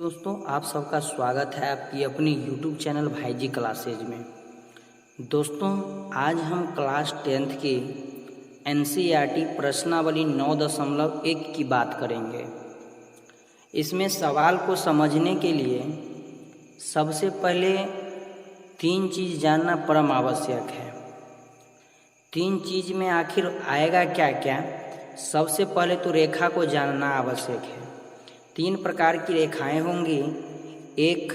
दोस्तों, आप सबका स्वागत है आपकी अपनी YouTube चैनल भाई जी क्लासेज में। दोस्तों, आज हम क्लास 10th की NCERT प्रश्नावली 9.1 की बात करेंगे। इसमें सवाल को समझने के लिए सबसे पहले 3 चीज़ जानना परम आवश्यक है। 3 चीज़ में आखिर आएगा क्या क्या? सबसे पहले तो रेखा को जानना आवश्यक है। 3 प्रकार की रेखाएं होंगी। एक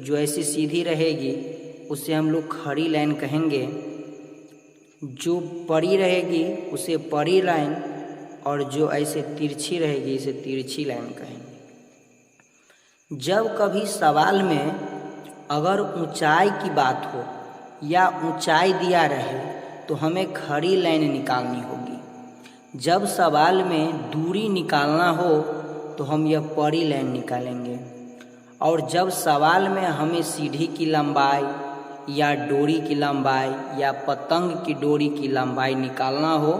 जो ऐसी सीधी रहेगी उसे हम लोग खड़ी लाइन कहेंगे, जो पड़ी रहेगी उसे पड़ी लाइन, और जो ऐसे तिरछी रहेगी इसे तिरछी लाइन कहेंगे। जब कभी सवाल में अगर ऊंचाई की बात हो या ऊंचाई दिया रहे तो हमें खड़ी लाइन निकालनी होगी। जब सवाल में दूरी निकालना हो तो हम यह पड़ी लाइन निकालेंगे। और जब सवाल में हमें सीढ़ी की लंबाई या डोरी की लंबाई या पतंग की डोरी की लंबाई निकालना हो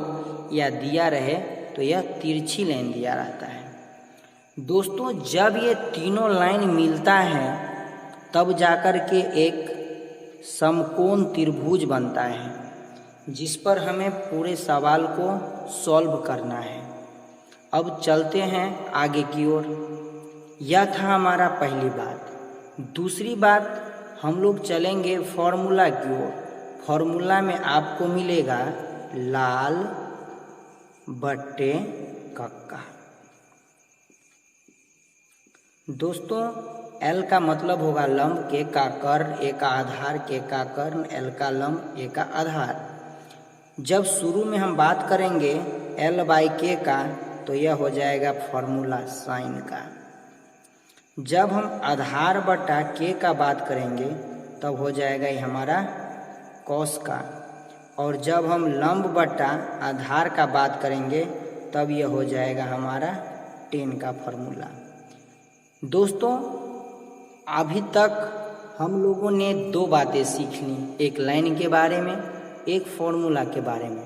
या दिया रहे तो यह तिरछी लाइन दिया रहता है। दोस्तों, जब ये तीनों लाइन मिलता है तब जाकर के एक समकोण त्रिभुज बनता है, जिस पर हमें पूरे सवाल को सॉल्व करना है। अब चलते हैं आगे की ओर। यह था हमारा पहली बात। दूसरी बात, हम लोग चलेंगे फॉर्मूला की ओर। फॉर्मूला में आपको मिलेगा लाल बट्टे कक्का। दोस्तों, L का मतलब होगा लंब, K का कर्ण, A का आधार, K का कर्ण, L का लंब, A का आधार। जब शुरू में हम बात करेंगे L/K का तो यह हो जाएगा फॉर्मूला साइन का। जब हम आधार बटा K का बात करेंगे तब हो जाएगा ये हमारा कॉस का। और जब हम लंब बटा आधार का बात करेंगे तब यह हो जाएगा हमारा टेन का फॉर्मूला। दोस्तों, अभी तक हम लोगों ने 2 बातें सीख ली, एक लाइन के बारे में, एक फॉर्मूला के बारे में।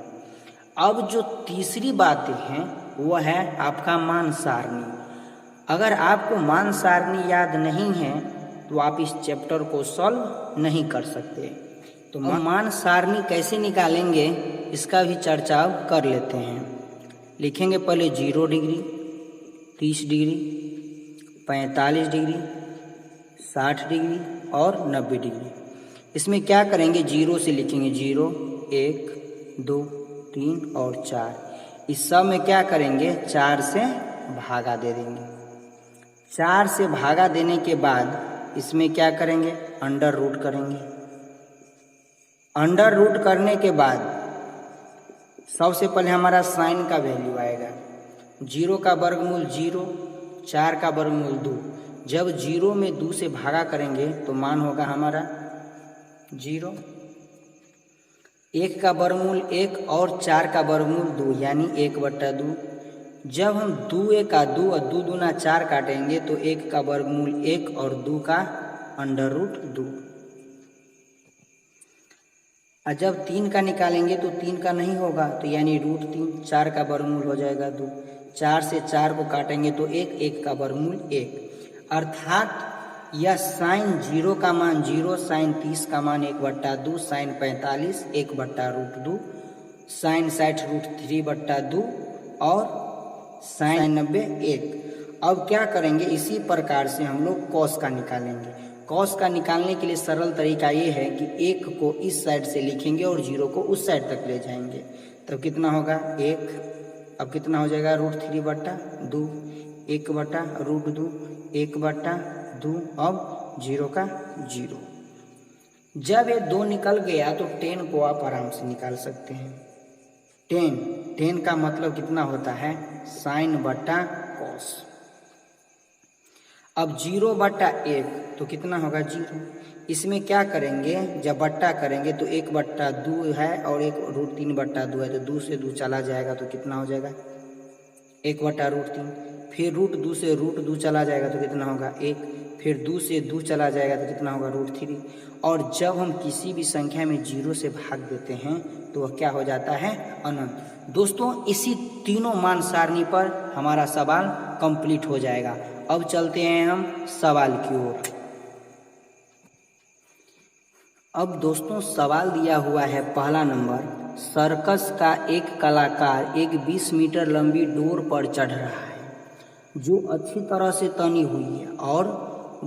अब जो तीसरी बातें हैं वो है आपका मान सारणी। अगर आपको मान सारणी याद नहीं है तो आप इस चैप्टर को सॉल्व नहीं कर सकते। तो मान सारणी कैसे निकालेंगे इसका भी चर्चा कर लेते हैं। लिखेंगे पहले 0 डिग्री, 30 डिग्री, 45 डिग्री, 60 डिग्री और 90 डिग्री। इसमें क्या करेंगे, 0 से लिखेंगे 0, 1, 2, 3 और 4। इस सब में क्या करेंगे, 4 से भागा दे देंगे। 4 से भागा देने के बाद इसमें क्या करेंगे, अंडर रूट करेंगे। अंडर रूट करने के बाद सबसे पहले हमारा साइन का वैल्यू आएगा। 0 का वर्गमूल 0, 4 का वर्गमूल 2। जब 0 में 2 से भागा करेंगे तो मान होगा हमारा 0। 1 का वर्गमूल 1 और 4 का वर्गमूल 2 यानी 1/2। जब हम 2 का 2 और 2 दूना 4 काटेंगे तो 1 का वर्गमूल 1 और 2 का अंडर रूट 2। और जब 3 का निकालेंगे तो 3 का नहीं होगा तो यानी √3। 4 का वर्गमूल हो जाएगा 2। 4 से 4 को काटेंगे तो 1, 1 का वर्गमूल 1। अर्थात यह साइन 0 का मान 0, साइन 30 का मान 1/2, साइन 45 1/√2, साइन 60 √3/2 और साइन 90 1। अब क्या करेंगे, इसी प्रकार से हम लोग कॉस का निकालेंगे। कॉस का निकालने के लिए सरल तरीका ये है कि 1 को इस साइड से लिखेंगे और 0 को उस साइड तक ले जाएंगे। तब कितना होगा 1। अब कितना हो जाएगा √3/2, 1/√2, 1/2। अब 0 का 0। जब ये 2 निकल गया तो 10 को आप आराम से निकाल सकते हैं। 10 का मतलब कितना होता है, साइन बटा कॉस। अब 0/1 तो कितना होगा 0। इसमें क्या करेंगे, जब बट्टा करेंगे तो 1/2 है और 1 √3/2 है तो 2 से 2 चला जाएगा तो कितना हो जाएगा 1/√3। फिर √2 से √2 चला जाएगा तो कितना होगा 1। फिर 2 से 2 चला जाएगा तो कितना होगा √3। और जब हम किसी भी संख्या में 0 से भाग देते हैं तो वह क्या हो जाता है, अनंत। दोस्तों, इसी तीनों मान सारणी पर हमारा सवाल कंप्लीट हो जाएगा। अब चलते हैं हम सवाल की ओर। अब दोस्तों सवाल दिया हुआ है पहला नंबर, सर्कस का एक कलाकार एक 20 मीटर लंबी डोर पर चढ़ रहा है जो अच्छी तरह से तनी हुई है और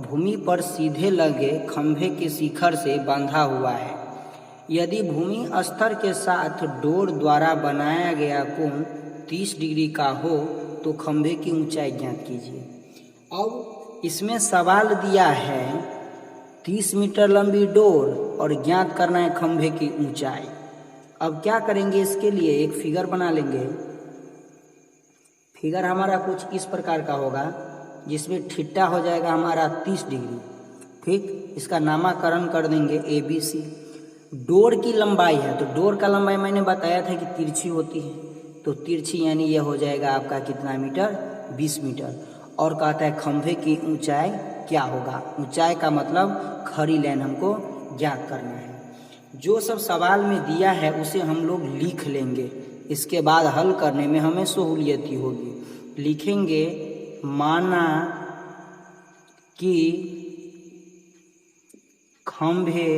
भूमि पर सीधे लगे खंभे के शिखर से बांधा हुआ है। यदि भूमि स्तर के साथ डोर द्वारा बनाया गया कोण 30 डिग्री का हो तो खंभे की ऊंचाई ज्ञात कीजिए। अब इसमें सवाल दिया है 30 मीटर लंबी डोर और ज्ञात करना है खंभे की ऊंचाई। अब क्या करेंगे, इसके लिए एक फिगर बना लेंगे। फिगर हमारा कुछ इस प्रकार का होगा जिसमें थीटा हो जाएगा हमारा 30 डिग्री। ठीक, इसका नामकरण कर देंगे ABC। डोर की लंबाई है तो डोर का लंबाई मैंने बताया था कि तिरछी होती है, तो तिरछी यानी ये हो जाएगा आपका कितना मीटर, 20 मीटर। और कहता है खंभे की ऊंचाई क्या होगा। ऊंचाई का मतलब खड़ी लाइन हमको ज्ञात करना है। जो सब सवाल में दिया है उसे हम लोग लिख लेंगे, इसके बाद हल करने में हमें सहूलियत होगी। लिखेंगे माना कि खंभे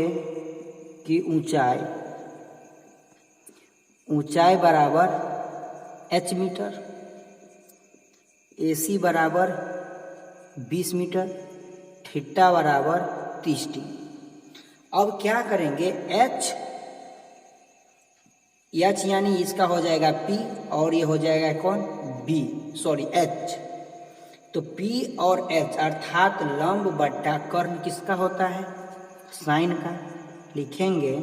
की ऊंचाई बराबर h मीटर, AC बराबर 20 मीटर, थीटा बराबर 30 डिग्री। अब क्या करेंगे, H यानी इसका हो जाएगा P और ये हो जाएगा कौन, H। तो P और H अर्थात लंब बट्टा कर्ण किसका होता है, साइन का। लिखेंगे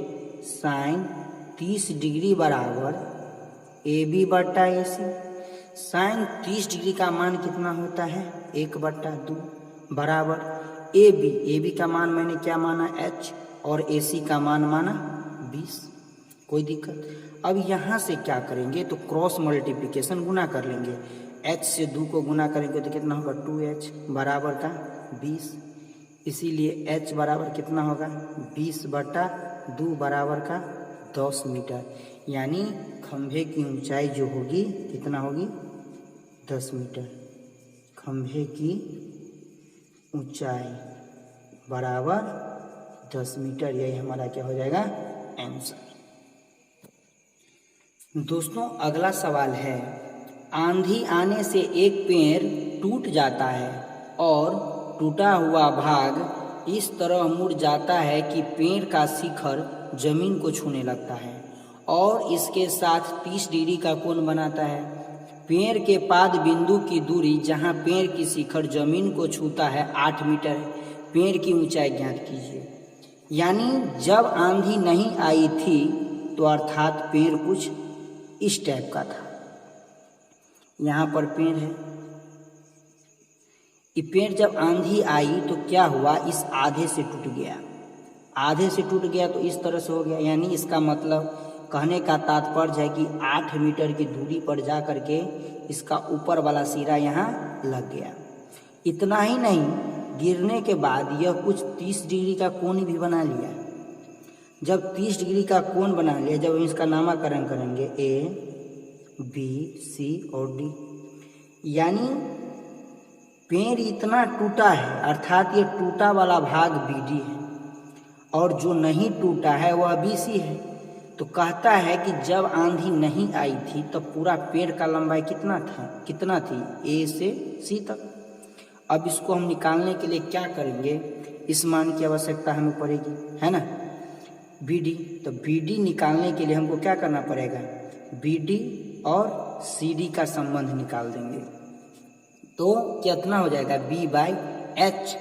साइन 30 डिग्री बराबर AB बट्टा AC। साइन 30 डिग्री का मान कितना होता है, 1/2 बराबर AB का मान मैंने क्या माना, H, और AC का मान माना 20। कोई दिक्कत। अब यहाँ से क्या करेंगे, तो क्रॉस मल्टीप्लिकेशन गुना कर लेंगे। H से 2 को गुना करेंगे तो कितना होगा, 2H बराबर का 20। इसीलिए H बराबर कितना होगा, 20/2 बराबर का 10 मीटर। यानी खंभे की ऊंचाई जो होगी कितना होगी, 10 मीटर। खंभे की ऊंचाई बराबर 10 मीटर। यही हमारा क्या हो जाएगा, आंसर। दोस्तों अगला सवाल है, आंधी आने से एक पेड़ टूट जाता है और टूटा हुआ भाग इस तरह मुड़ जाता है कि पेड़ का शिखर जमीन को छूने लगता है और इसके साथ 30 डिग्री का कोण बनाता है। पेड़ के पाद बिंदु की दूरी जहां पेड़ की शिखर जमीन को छूता है 8 मीटर है। पेड़ की ऊंचाई ज्ञात कीजिए। यानी जब आंधी नहीं आई थी तो अर्थात पेड़ कुछ इस टाइप का था। यहाँ पर पेड़ है, ये पेड़ जब आंधी आई तो क्या हुआ, इस आधे से टूट गया तो इस तरह से हो गया। यानी इसका मतलब कहने का तात्पर्य है कि 8 मीटर की दूरी पर जा करके इसका ऊपर वाला सिरा यहाँ लग गया। इतना ही नहीं, गिरने के बाद यह कुछ 30 डिग्री का कोण भी बना लिया। जब 30 डिग्री का कोण बना लिया, जब इसका नामकरण करेंगे A, B, C और D, यानी पेड़ इतना टूटा है अर्थात ये टूटा वाला भाग BD है और जो नहीं टूटा है वह BC है। तो कहता है कि जब आंधी नहीं आई थी तब पूरा पेड़ का लंबाई कितना थी, A से C तक। अब इसको हम निकालने के लिए क्या करेंगे, इस मान की आवश्यकता हमें पड़ेगी, है ना, BD। तो BD निकालने के लिए हमको क्या करना पड़ेगा, BD और CD का संबंध निकाल देंगे तो कितना हो जाएगा, B/H।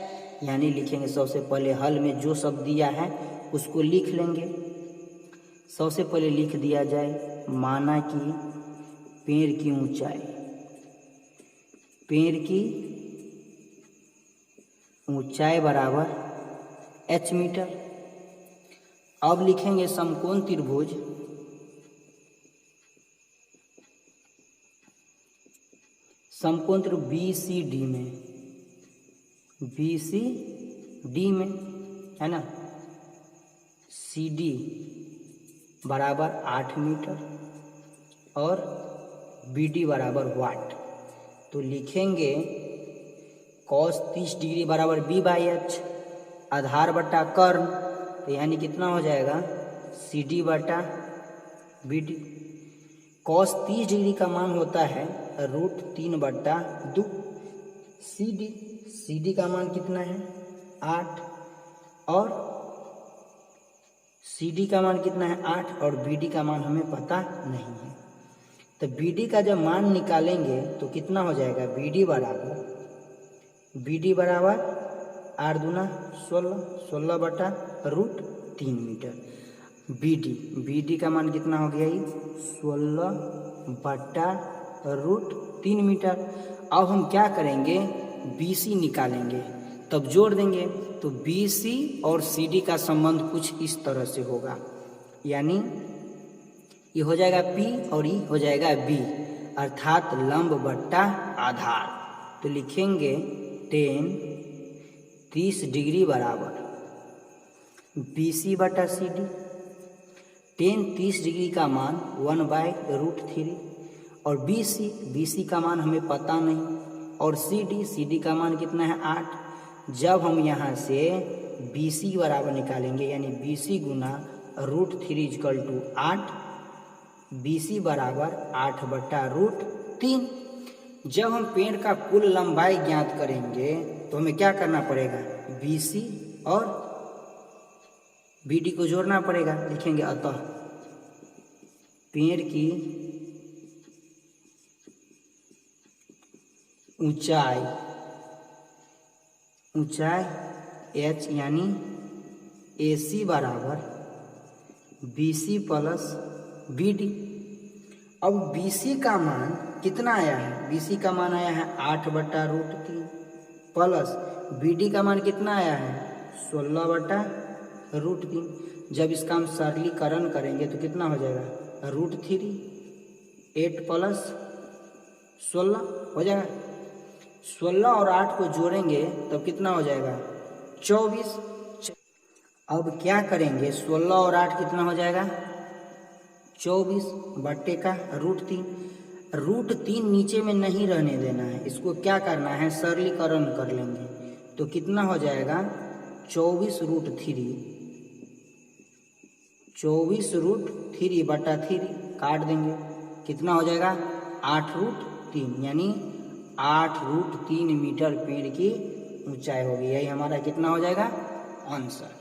यानी लिखेंगे सबसे पहले हल में जो सब दिया है उसको लिख लेंगे। सबसे पहले लिख दिया जाए, माना कि पेड़ की ऊंचाई बराबर H मीटर। अब लिखेंगे समकोण त्रिभुज BCD में, है ना, CD बराबर 8 मीटर और BD बराबर वाट। तो लिखेंगे cos 30 डिग्री बराबर b/h, आधार बटा कर्ण, तो यानी कितना हो जाएगा CD बटा BD। cos 30 डिग्री का मान होता है √3/2 CD का मान कितना है 8, और CD का मान कितना है 8, और BD का मान हमें पता नहीं है। तो BD का जब मान निकालेंगे तो कितना हो जाएगा BD बराबर 8 दूना 16/√3 मीटर। BD का मान कितना हो गया ये 16/√3 मीटर। अब हम क्या करेंगे BC निकालेंगे, तब जोड़ देंगे, तो BC और CD का संबंध कुछ इस तरह से होगा, यानी ये हो जाएगा P और ये हो जाएगा B, अर्थात लंब बट्टा आधार। तो लिखेंगे tan 30 डिग्री बराबर BC बटा CD। tan 30 डिग्री का मान 1/√3, और BC का मान हमें पता नहीं, और CD का मान कितना है 8। जब हम यहाँ से BC बराबर निकालेंगे, यानी BC गुना √3 = 8, BC बराबर 8/√3। जब हम पेड़ का कुल लंबाई ज्ञात करेंगे तो हमें क्या करना पड़ेगा BC और BD को जोड़ना पड़ेगा। लिखेंगे अतः पेड़ की ऊंचाई h यानी AC बराबर BC प्लस BD। अब BC का मान कितना आया है, BC का मान आया है 8/√3 प्लस BD का मान कितना आया है 16/√3। जब इसका हम सरलीकरण करेंगे तो कितना हो जाएगा √3, 8 प्लस 16 हो जाएगा। 16 और 8 को जोड़ेंगे तब कितना हो जाएगा 24। अब क्या करेंगे 16 और 8 कितना हो जाएगा 24 बट्टे का √3 नीचे में नहीं रहने देना है, इसको क्या करना है सरलीकरण कर लेंगे, तो कितना हो जाएगा 24√3 बटा 3 काट देंगे, कितना हो जाएगा 8√3, यानी 8√3 मीटर पेड़ की ऊंचाई होगी। यही हमारा कितना हो जाएगा आंसर।